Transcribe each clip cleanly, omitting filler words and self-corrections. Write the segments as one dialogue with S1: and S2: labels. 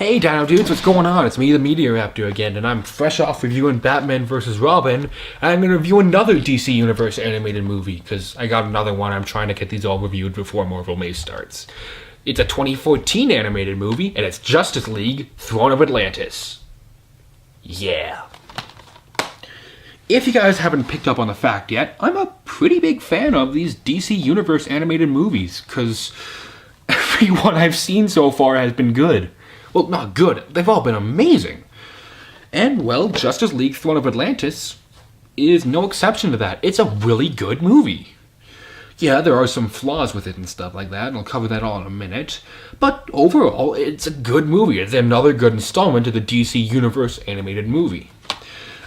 S1: Hey Dino Dudes, what's going on? It's me, the Media Raptor again, and I'm fresh off reviewing Batman vs. Robin, and I'm going to review another DC Universe animated movie, because I got another one. I'm trying to get these all reviewed before Marvel May starts. It's a 2014 animated movie, and it's Justice League: Throne of Atlantis. Yeah. If you guys haven't picked up on the fact yet, I'm a pretty big fan of these DC Universe animated movies, because every one I've seen so far has been good. Well, not good. They've all been amazing. And, well, Justice League: Throne of Atlantis is no exception to that. It's a really good movie. Yeah, there are some flaws with it and stuff like that, and I'll cover that all in a minute. But overall, it's a good movie. It's another good installment to the DC Universe animated movie.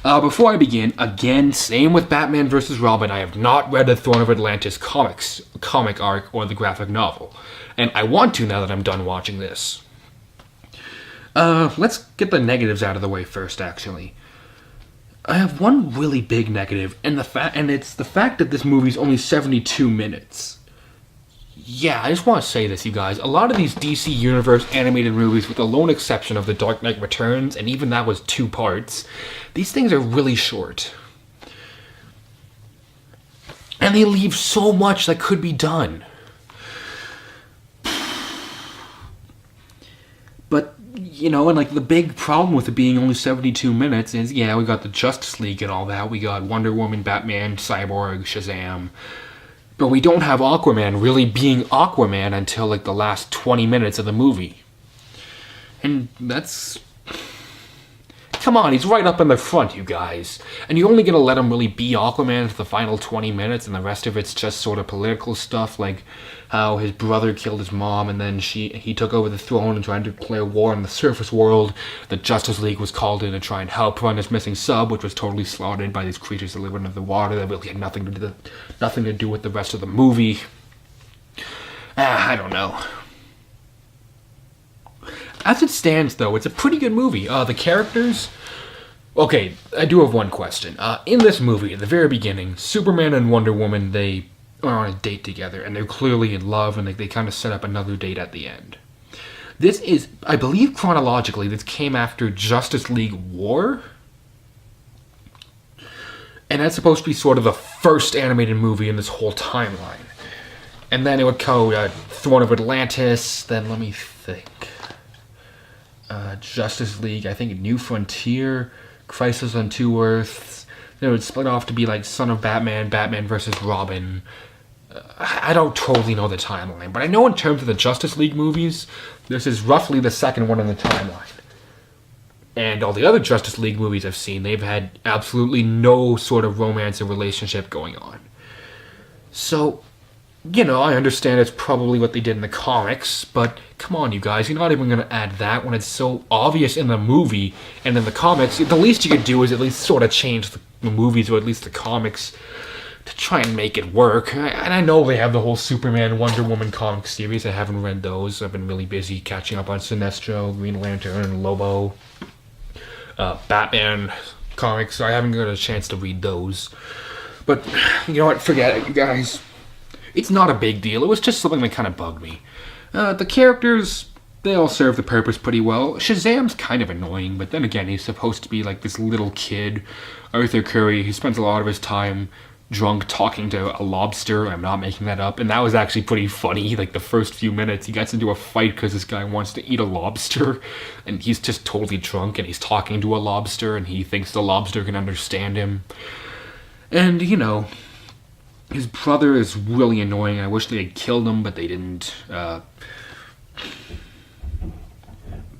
S1: Before I begin, again, same with Batman vs. Robin, I have not read the Throne of Atlantis comic arc or the graphic novel. And I want to now that I'm done watching this. Let's get the negatives out of the way first, actually. I have one really big negative, and it's the fact that this movie's only 72 minutes. Yeah, I just want to say this, you guys. A lot of these DC Universe animated movies, with the lone exception of The Dark Knight Returns, and even that was 2 parts, these things are really short. And they leave so much that could be done. But, you know, and like the big problem with it being only 72 minutes is, yeah, we got the Justice League and all that. We got Wonder Woman, Batman, Cyborg, Shazam. But we don't have Aquaman really being Aquaman until like the last 20 minutes of the movie. And that's... Come on, he's right up in the front, you guys. And you're only going to let him really be Aquaman for the final 20 minutes, and the rest of it's just sort of political stuff, like how his brother killed his mom, and then he took over the throne and tried to declare war on the surface world. The Justice League was called in to try and help run his missing sub, which was totally slaughtered by these creatures that live under the water that really had nothing to do with the rest of the movie. I don't know. As it stands, though, it's a pretty good movie. The characters... Okay, I do have one question. In this movie, at the very beginning, Superman and Wonder Woman, they are on a date together, and they're clearly in love, and they kind of set up another date at the end. This is, I believe chronologically, this came after Justice League War? And that's supposed to be sort of the first animated movie in this whole timeline. And then it would go Throne of Atlantis, then let me think... Justice League, I think New Frontier, Crisis on Two Earths. Then it would split off to be like Son of Batman, Batman vs. Robin. I don't totally know the timeline, but I know in terms of the Justice League movies, this is roughly the second one in the timeline. And all the other Justice League movies I've seen, they've had absolutely no sort of romance or relationship going on. So... You know, I understand it's probably what they did in the comics, but come on, you guys, you're not even going to add that when it's so obvious in the movie and in the comics. The least you could do is at least sort of change the movies, or at least the comics, to try and make it work. And I know they have the whole Superman, Wonder Woman comic series. I haven't read those. I've been really busy catching up on Sinestro, Green Lantern, Lobo, Batman comics, so I haven't got a chance to read those. But, you know what, forget it, you guys. It's not a big deal. It was just something that kind of bugged me. The characters, they all serve the purpose pretty well. Shazam's kind of annoying, but then again, he's supposed to be like this little kid. Arthur Curry, he spends a lot of his time drunk talking to a lobster. I'm not making that up. And that was actually pretty funny. Like the first few minutes, he gets into a fight because this guy wants to eat a lobster. And he's just totally drunk, and he's talking to a lobster, and he thinks the lobster can understand him. And, you know... His brother is really annoying. I wish they had killed him, but they didn't.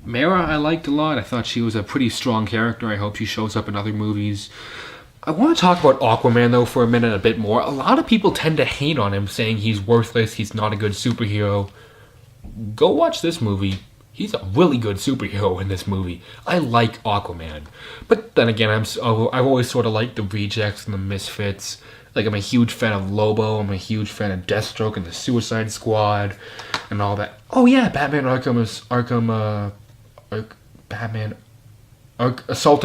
S1: Mera I liked a lot. I thought she was a pretty strong character. I hope she shows up in other movies. I want to talk about Aquaman, though, for a minute a bit more. A lot of people tend to hate on him, saying he's worthless, he's not a good superhero. Go watch this movie. He's a really good superhero in this movie. I like Aquaman. But then again, I've always sort of liked the rejects and the misfits. Like, I'm a huge fan of Lobo, I'm a huge fan of Deathstroke and the Suicide Squad, and all that. Oh yeah, Batman Assault on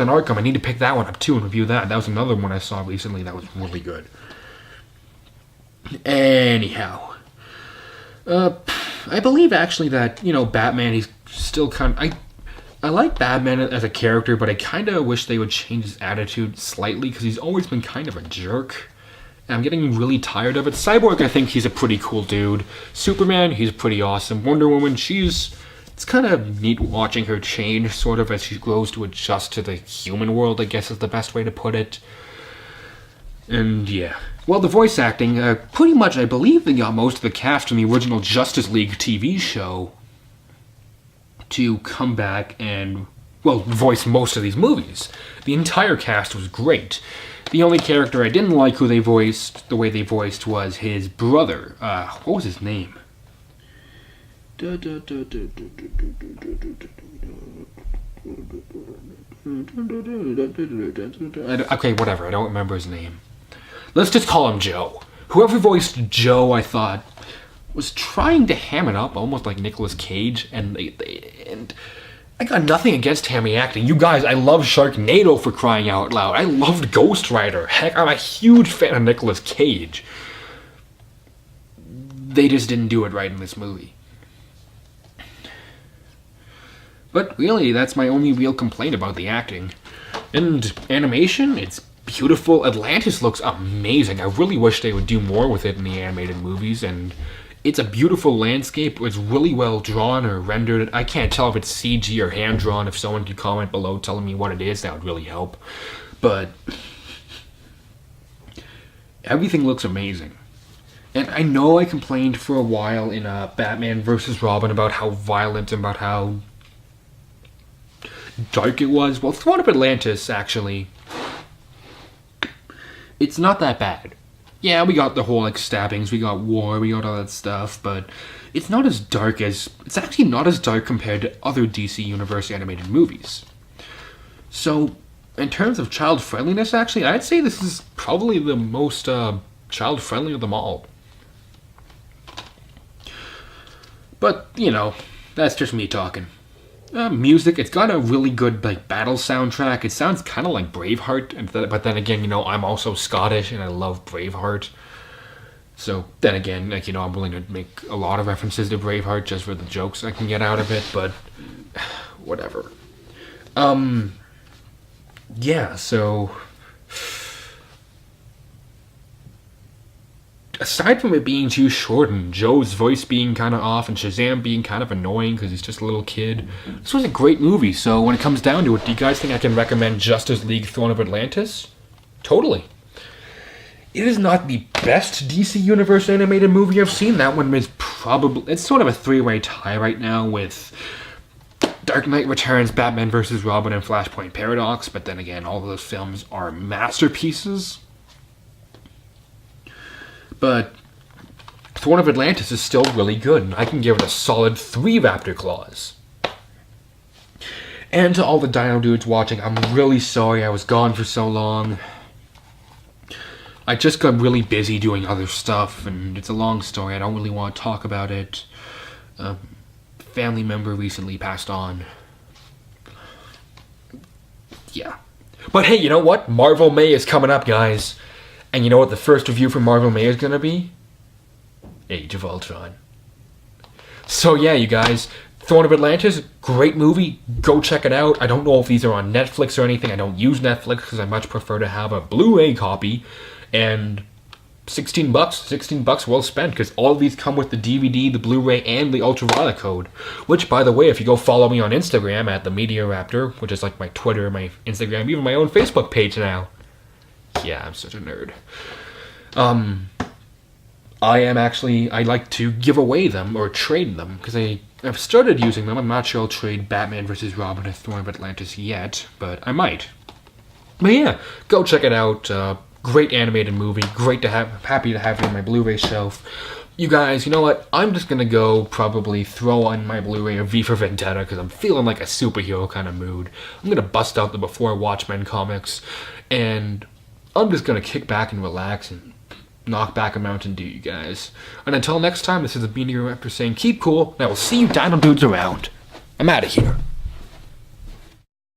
S1: Arkham. I need to pick that one up too and review that. That was another one I saw recently that was really good. Anyhow. I believe actually that, you know, Batman, he's still kind of... I like Batman as a character, but I kind of wish they would change his attitude slightly because he's always been kind of a jerk. And I'm getting really tired of it. Cyborg, I think he's a pretty cool dude. Superman, he's pretty awesome. Wonder Woman, it's kind of neat watching her change, sort of, as she grows to adjust to the human world, I guess is the best way to put it. And yeah. Well, the voice acting, pretty much, I believe they got most of the cast from the original Justice League TV show to come back and, well, voice most of these movies. The entire cast was great. The only character I didn't like the way they voiced, was his brother. What was his name? Okay, whatever, I don't remember his name. Let's just call him Joe. Whoever voiced Joe, I thought, was trying to ham it up, almost like Nicolas Cage, and I got nothing against hammy acting. You guys, I love Sharknado, for crying out loud. I loved Ghost Rider. Heck, I'm a huge fan of Nicolas Cage. They just didn't do it right in this movie. But really, that's my only real complaint about the acting. And animation, it's beautiful. Atlantis looks amazing. I really wish they would do more with it in the animated movies, and it's a beautiful landscape. It's really well drawn or rendered. I can't tell if it's CG or hand-drawn. If someone could comment below telling me what it is, that would really help. But everything looks amazing. And I know I complained for a while in Batman vs. Robin about how violent and about how dark it was. Well, Throne of Atlantis, actually, it's not that bad. Yeah, we got the whole, like, stabbings, we got war, we got all that stuff, but it's not as dark as... It's actually not as dark compared to other DC Universe animated movies. So, in terms of child-friendliness, actually, I'd say this is probably the most child-friendly of them all. But, you know, that's just me talking. Music, it's got a really good, like, battle soundtrack. It sounds kind of like Braveheart, but then again, you know, I'm also Scottish and I love Braveheart. So then again, like, you know, I'm willing to make a lot of references to Braveheart just for the jokes I can get out of it, but whatever. Yeah, so aside from it being too short and Joe's voice being kind of off and Shazam being kind of annoying because he's just a little kid, this was a great movie. So when it comes down to it, do you guys think I can recommend Justice League Throne of Atlantis? Totally. It is not the best DC Universe animated movie I've seen. That one is probably... It's sort of a three-way tie right now with Dark Knight Returns, Batman vs. Robin, and Flashpoint Paradox. But then again, all of those films are masterpieces. But Throne of Atlantis is still really good, and I can give it a solid 3 Raptor Claws. And to all the Dino Dudes watching, I'm really sorry I was gone for so long. I just got really busy doing other stuff, and it's a long story. I don't really want to talk about it. A family member recently passed on. Yeah. But hey, you know what? Marvel May is coming up, guys. And you know what the first review for Marvel May is going to be? Age of Ultron. So yeah, you guys, Throne of Atlantis, great movie. Go check it out. I don't know if these are on Netflix or anything. I don't use Netflix because I much prefer to have a Blu-ray copy. And $16 well spent, because all of these come with the DVD, the Blu-ray, and the Ultraviolet code. Which, by the way, if you go follow me on Instagram at the Media Raptor, which is like my Twitter, my Instagram, even my own Facebook page now. Yeah, I'm such a nerd. I like to give away them or trade them, because I've started using them. I'm not sure I'll trade Batman vs. Robin and Throne of Atlantis yet, but I might. But yeah, go check it out. Great animated movie. Happy to have it on my Blu-ray shelf. You guys, you know what? I'm just gonna go probably throw on my Blu-ray of V for Vendetta because I'm feeling like a superhero kind of mood. I'm gonna bust out the Before Watchmen comics, and I'm just gonna kick back and relax and knock back a Mountain Dew, you guys. And until next time, this is the Media Raptor saying keep cool, and I will see you Dino Dudes around. I'm out of here.